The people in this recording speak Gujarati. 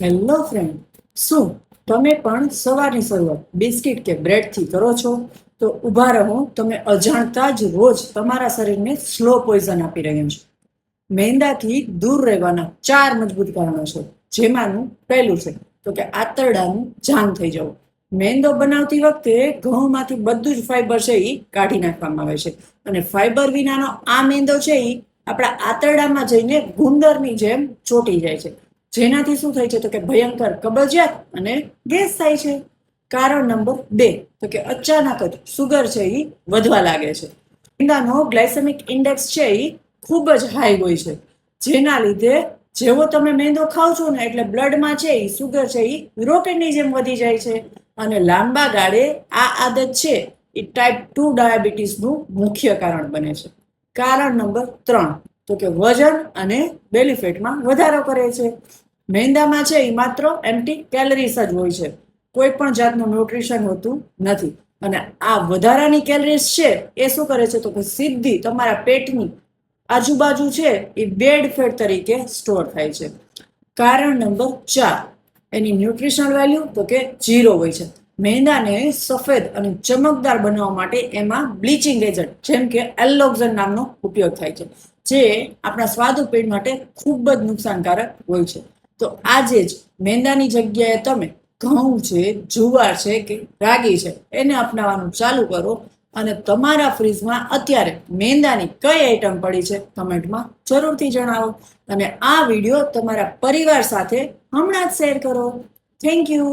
હેલો ફ્રેન્ડ, શું તમે પણ સવારની શરૂઆત બિસ્કિટ કે બ્રેડથી કરો છો? તો ઊભા રહો, તમે અજાણતા જ રોજ તમારા શરીરને સ્લો પોઈઝન આપી રહ્યા છો. મેંદાથી દૂર રહેવાના 4 મજબૂત કારણો છે. જેમાંનું પહેલું છે તો કે આંતરડાનું જામ થઈ જવું. મેંદો બનાવતી વખતે ઘઉંમાંથી બધું જ ફાઈબર છે એ કાઢી નાખવામાં આવે છે, અને ફાઈબર વિનાનો આ મેંદો છે એ આપણા આંતરડામાં જઈને ગુંદરની જેમ ચોટી જાય છે, જેનાથી શું થાય છે તો કે ભયંકર કબજિયાત અને ગેસ થાય છે. કારણ નંબર 2 તો કે અચાનક જ સુગર છે એ વધવા લાગે છે. મેંદાનો ગ્લાયસેમિક ઇન્ડેક્સ છે એ ખૂબ જ હાઈ હોય છે, જેના લીધે જેવો તમે મેંદો ખાવ છો ને એટલે બ્લડમાં છે એ સુગર છે એ રોકેટની જેમ વધી જાય છે, અને લાંબા ગાળે આ આદત છે એ ટાઈપ 2 ડાયાબિટીસનું મુખ્ય કારણ બને છે. કારણ નંબર 3 તો કે વજન અને બેલી ફેટમાં વધારો કરે છે. મેંદામાં છે એ માત્ર એમ્પ્ટી કેલરીઝ જ હોય છે, કોઈ પણ જાતનું ન્યુટ્રિશન હોતું નથી. અને આ વધારાની કેલરીઝ છે એ શું કરે છે તો કે સીધી તમારા પેટની આજુબાજુ છે એ બેડ ફેટ તરીકે સ્ટોર થાય છે. કારણ નંબર 4 એની ન્યુટ્રિશનલ વેલ્યુ તો કે 0 હોય છે. મેંદાને સફેદ અને ચમકદાર બનાવવા માટે એમાં બ્લીચિંગ એજન્ટ જેમ કે એલ્લોક્ઝન નામનો ઉપયોગ થાય છે, જે આપણા સ્વાદુ પેટ માટે ખૂબ જ નુકસાનકારક હોય છે. તો આજે જ મેંદાની જગ્યાએ તમે ઘઉં છે, જુવાર છે કે રાગી છે એને અપનાવવાનું ચાલુ કરો, અને તમારા ફ્રીજમાં અત્યારે મેંદાની કઈ આઈટમ પડી છે કમેન્ટમાં જરૂરથી જણાવો, અને આ વિડીયો તમારા પરિવાર સાથે હમણાં જ શેર કરો. Thank you.